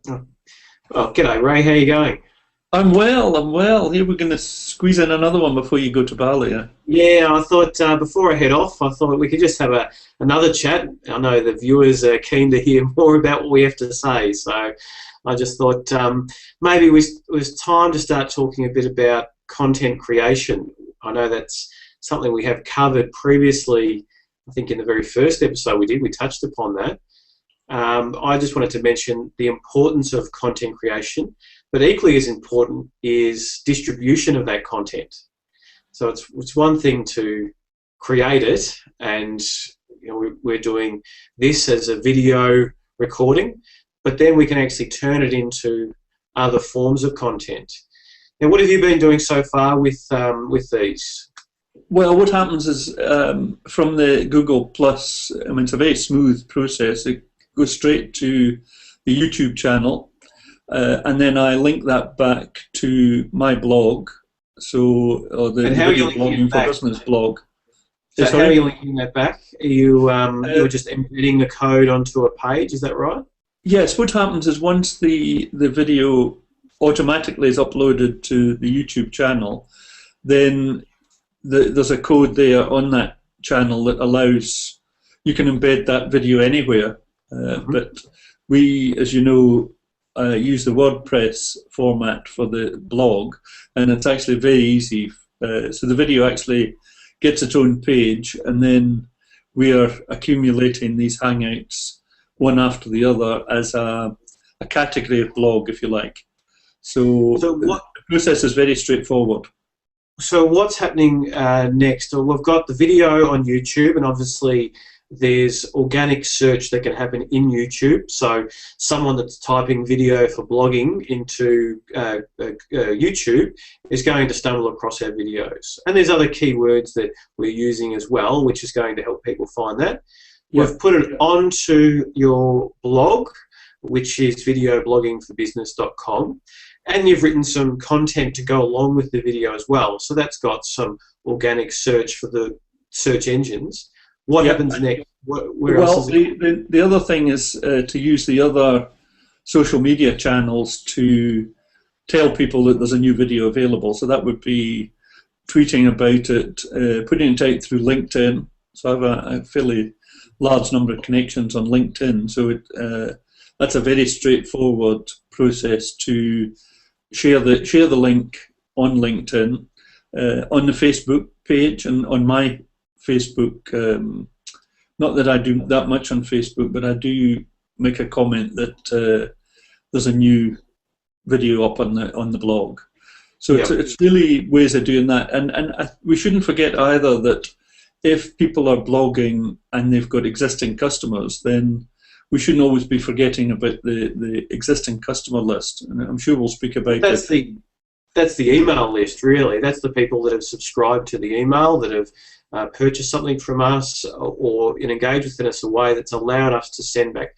Oh, well, g'day, Ray. How you going? I'm well, I'm well. Here we're going to squeeze in another one before you go to Bali. Yeah, I thought before I head off, I thought we could just have another chat. I know the viewers are keen to hear more about what we have to say, so I just thought maybe it was time to start talking a bit about content creation. I know that's something we have covered previously. I think in the very first episode we touched upon that. I just wanted to mention the importance of content creation, but equally as important is distribution of that content. So it's one thing to create it, and we're doing this as a video recording, but then we can actually turn it into other forms of content. Now, what have you been doing so far with these? Well, what happens is from the Google Plus, I mean, it's a very smooth process. It goes straight to the YouTube channel, and then I link that back to my blog, or the And how are you Video linking it Blogging for back? Business blog. So how are Sorry? you linking that back? Are you're Uh, just embedding the code onto a page? Is that right? yes, what happens is once the video automatically is uploaded to the YouTube channel, then there's a code there on that channel that allows you can embed that video anywhere. Hmm. But we, as you know, use the WordPress format for the blog, and it's actually very easy. So the video actually gets its own page, and then we are accumulating these Hangouts one after the other as a category of blog, if you like. So So the what process is very straightforward. So what's happening next? Well, we've got the video on YouTube, and obviously there's organic search that can happen in YouTube. So someone that's typing video for blogging into YouTube is going to stumble across our videos. And there's other keywords that we're using as well, which is going to help people find that. Yeah. We've put it onto your blog, which is videobloggingforbusiness.com. And you've written some content to go along with the video as well. So that's got some organic search for the search engines. What Yeah. happens next? Where else Well, is it? the other thing is to use the other social media channels to tell people that there's a new video available. So that would be tweeting about it, putting it out through LinkedIn. So I have a fairly large number of connections on LinkedIn. So that's a very straightforward process to share the link on LinkedIn, on the Facebook page, and on my Facebook. Not that I do that much on Facebook, but I do make a comment that there's a new video up on the blog. So Yeah. it's really ways of doing that, and we shouldn't forget either that if people are blogging and they've got existing customers, then we shouldn't always be forgetting about the existing customer list, and I'm sure we'll speak about That's it. the email list, really. That's the people that have subscribed to the email, that have purchased something from us, or engaged with us in a way that's allowed us to send back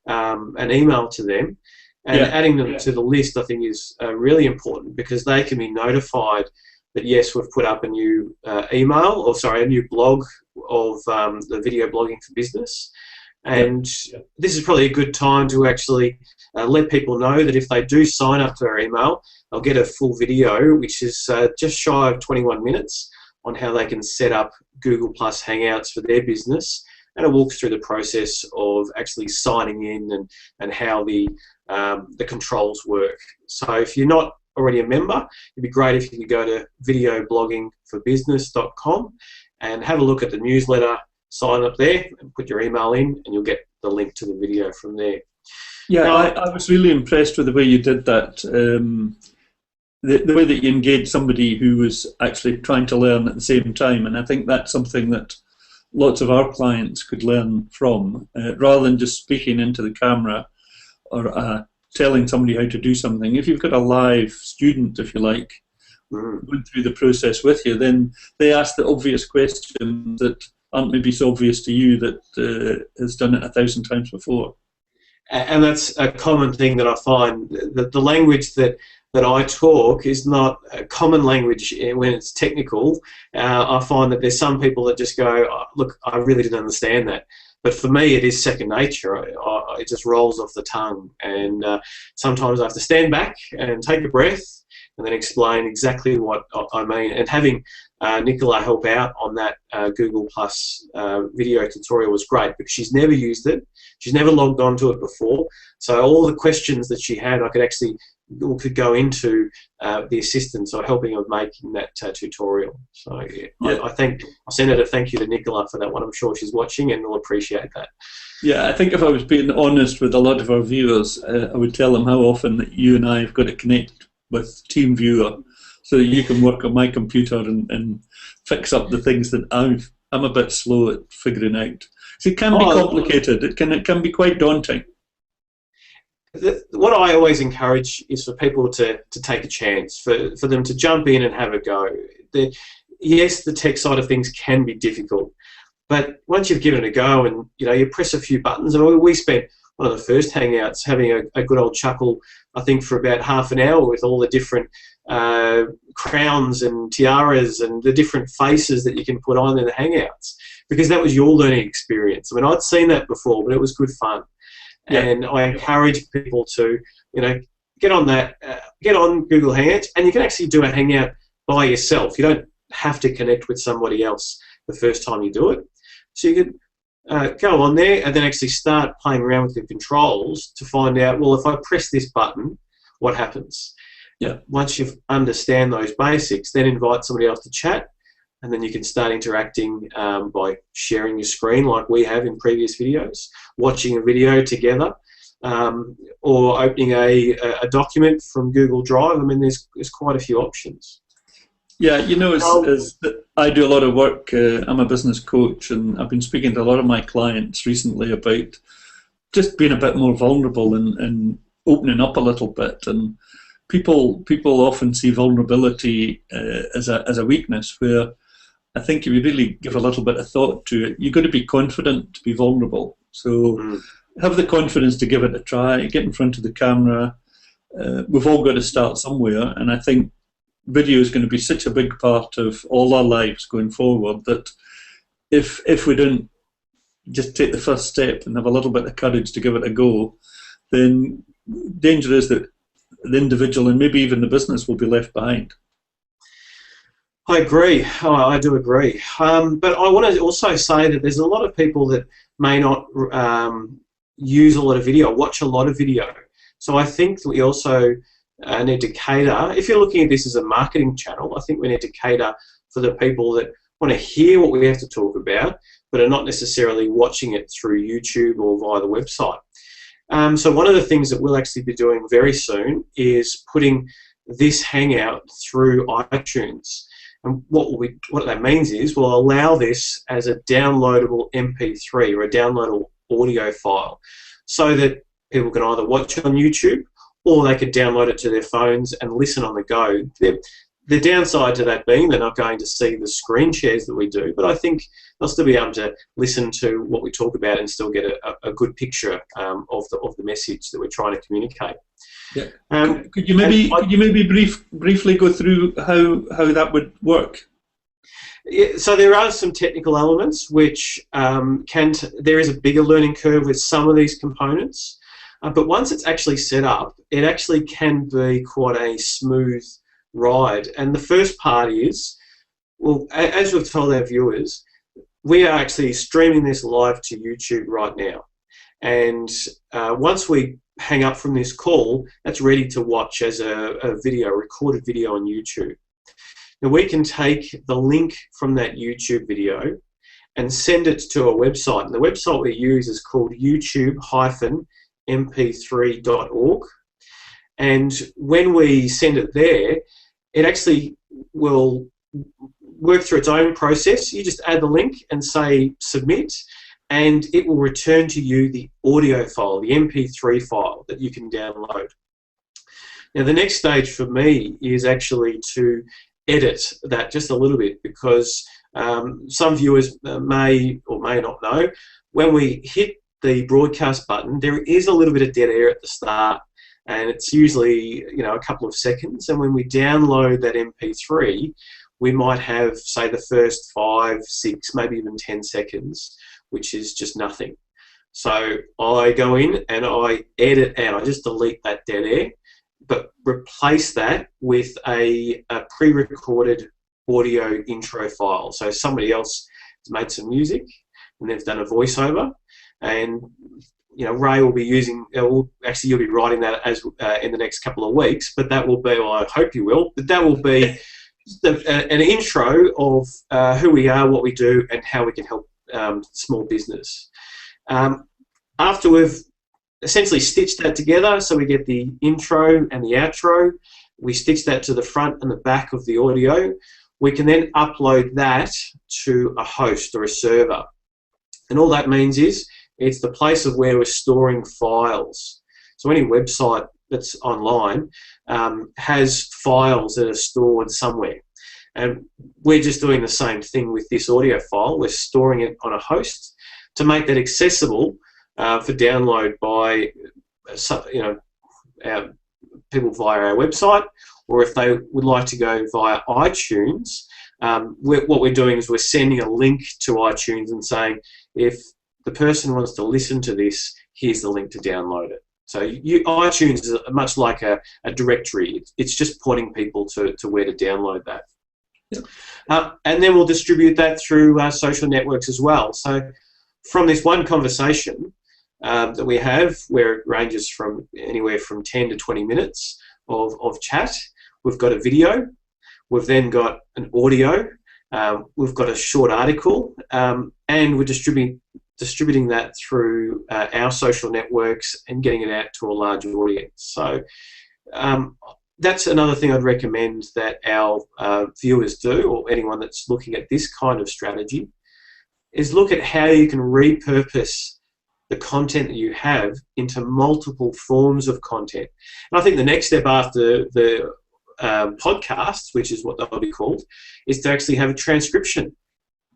an email to them. And Yeah, adding them to the list, I think, is really important, because they can be notified that, yes, we've put up a new a new blog of the video blogging for business. yeah, And this is probably a good time to actually let people know that if they do sign up to our email, they'll get a full video, which is just shy of 21 minutes, on how they can set up Google Plus Hangouts for their business. And it walks through the process of actually signing in, and how the controls work. So if you're not already a member, it'd be great if you could go to videobloggingforbusiness.com and have a look at the newsletter, sign up there, and put your email in, and you'll get the link to the video from there. yeah. Now, I was really impressed with the way you did that. The way that you engaged somebody who was actually trying to learn at the same time, and I think that's something that lots of our clients could learn from, rather than just speaking into the camera or telling somebody how to do something. If you've got a live student, if you like, mm, going through the process with you, then they ask the obvious questions that aren't maybe so obvious to you that has done it 1,000 times before. and that's a common thing that I find, that the language that I talk is not a common language when it's technical. I find that there's some people that just go, "Oh, look, I really didn't understand that." But for me, it is second nature. It just rolls off the tongue. And sometimes I have to stand back and take a breath and then explain exactly what I mean. And having Nicola help out on that Google Plus video tutorial was great, because she's never used it. She's never logged onto it before. So all the questions that she had, I could go into the assistant, so helping her making that tutorial. So yeah. I send out a thank you to Nicola for that one. I'm sure she's watching and will appreciate that. Yeah, I think if I was being honest with a lot of our viewers, I would tell them how often that you and I have got to connect with TeamViewer so that you can work on my computer and fix up the things that I'm a bit slow at figuring out. So it can be complicated. It can be quite daunting. What I always encourage is for people to take a chance, for them to jump in and have a go. Yes, the tech side of things can be difficult, but once you've given it a go and you press a few buttons, and we spent one of the first Hangouts having a good old chuckle, I think, for about half an hour with all the different crowns and tiaras and the different faces that you can put on in the Hangouts, because that was your learning experience. I mean, I'd seen that before, but it was good fun. Yeah. And I encourage people to, get on Google Hangouts, and you can actually do a Hangout by yourself. You don't have to connect with somebody else the first time you do it. So you can go on there and then actually start playing around with the controls to find out, well, if I press this button, what happens? Yeah. Once you understand those basics, then invite somebody else to chat, and then you can start interacting by sharing your screen like we have in previous videos, watching a video together, or opening a document from Google Drive. I mean, there's quite a few options. Yeah, as I do a lot of work. I'm a business coach, and I've been speaking to a lot of my clients recently about just being a bit more vulnerable and opening up a little bit. And people often see vulnerability as a weakness, where I think if you really give a little bit of thought to it, you've got to be confident to be vulnerable. So have the confidence to give it a try, get in front of the camera. We've all got to start somewhere, and I think video is going to be such a big part of all our lives going forward that if we don't just take the first step and have a little bit of courage to give it a go, then danger is that the individual and maybe even the business will be left behind. I agree. I do agree. But I want to also say that there's a lot of people that may not use a lot of video, watch a lot of video. So I think that we also need to cater, if you're looking at this as a marketing channel, I think we need to cater for the people that want to hear what we have to talk about, but are not necessarily watching it through YouTube or via the website. So one of the things that we'll actually be doing very soon is putting this Hangout through iTunes. And what that means is we'll allow this as a downloadable MP3 or a downloadable audio file, so that people can either watch it on YouTube or they could download it to their phones and listen on the go. The downside to that being they're not going to see the screen shares that we do, but I think they'll still be able to listen to what we talk about and still get a good picture of the message that we're trying to communicate. Yeah. Could you maybe briefly go through how that would work? Yeah, so there are some technical elements which there is a bigger learning curve with some of these components, but once it's actually set up, it actually can be quite a smooth ride. And the first part is, well, as we've told our viewers, we are actually streaming this live to YouTube right now. And once we hang up from this call, that's ready to watch as a video, recorded video on YouTube. Now we can take the link from that YouTube video and send it to a website. And the website we use is called youtube-mp3.org. And when we send it there, it actually will work through its own process. You just add the link and say submit, and it will return to you the audio file, the MP3 file that you can download. Now the next stage for me is actually to edit that just a little bit, because some viewers may or may not know, when we hit the broadcast button, there is a little bit of dead air at the start, and it's usually a couple of seconds. And when we download that MP3, we might have, say, the first 5, 6, maybe even 10 seconds which is just nothing. So I go in and I edit out. I just delete that dead air, but replace that with a pre-recorded audio intro file. So somebody else has made some music and they've done a voiceover, and Ray will be using. You'll be writing that as in the next couple of weeks. But that will be, well, I hope you will. But that will be an intro of who we are, what we do, and how we can help small business. After we've essentially stitched that together, so we get the intro and the outro, we stitch that to the front and the back of the audio. We can then upload that to a host or a server. And all that means is it's the place of where we're storing files. So any website that's online has files that are stored somewhere. And we're just doing the same thing with this audio file. We're storing it on a host to make that accessible for download by people via our website, or if they would like to go via iTunes, what we're doing is we're sending a link to iTunes and saying, if the person wants to listen to this, here's the link to download it. So iTunes is much like a directory. It's just pointing people to where to download that. Yep. And then we'll distribute that through social networks as well. So from this one conversation that we have, where it ranges from anywhere from 10 to 20 minutes of chat, we've got a video, we've then got an audio, we've got a short article, and we're distributing that through our social networks and getting it out to a large audience. So that's another thing I'd recommend that our viewers do, or anyone that's looking at this kind of strategy, is look at how you can repurpose the content that you have into multiple forms of content. And I think the next step after the podcast, which is what they'll be called, is to actually have a transcription.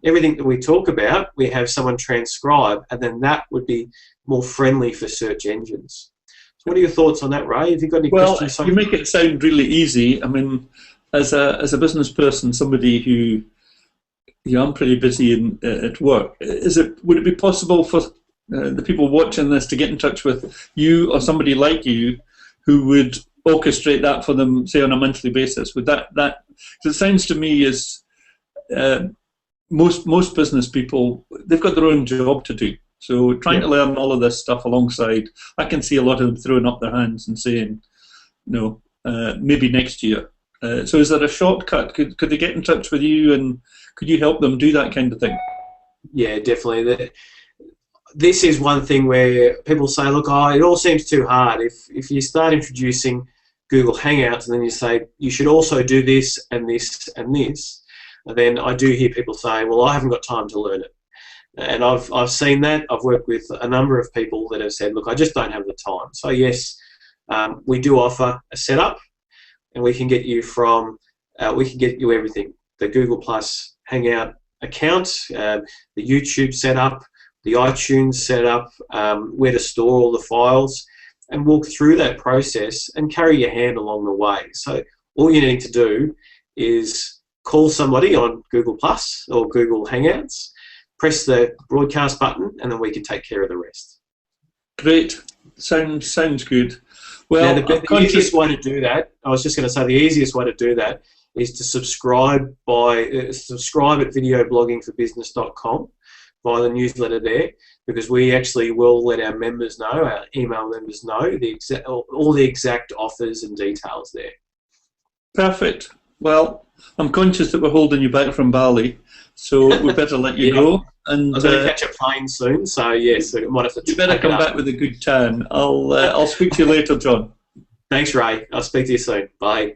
Everything that we talk about, we have someone transcribe, and then that would be more friendly for search engines. So what are your thoughts on that, Ray? Have you got any questions? Well, you make it sound really easy. I mean, as a business person, somebody who, I'm pretty busy at work. Would it be possible for the people watching this to get in touch with you or somebody like you who would orchestrate that for them, say on a monthly basis? Would that? Cause it sounds to me as most business people, they've got their own job to do. So trying to learn all of this stuff alongside, I can see a lot of them throwing up their hands and saying, no, maybe next year. So is there a shortcut? Could they get in touch with you, and could you help them do that kind of thing? Yeah, definitely. This is one thing where people say, look, it all seems too hard. If you start introducing Google Hangouts and then you say, you should also do this and this and this, then I do hear people say, well, I haven't got time to learn it. And I've seen that. I've worked with a number of people that have said, look, I just don't have the time. So yes, we do offer a setup, and we can get you everything. The Google Plus Hangout account, the YouTube setup, the iTunes setup, where to store all the files, and walk through that process and carry your hand along the way. So all you need to do is call somebody on Google Plus or Google Hangouts, press the broadcast button, and then we can take care of the rest. Great. Sounds good. Well, now, the easiest way to do that, I was just going to say, the easiest way to do that is to subscribe at videobloggingforbusiness.com via the newsletter there, because we actually will let our members know, our email members know, all the exact offers and details there. Perfect. Well, I'm conscious that we're holding you back from Bali, so we better let you go. And I'm going to catch a plane soon, so yes, I might have to. You better come back with a good tan. I'll speak to you later, John. Thanks, Ray. I'll speak to you soon. Bye.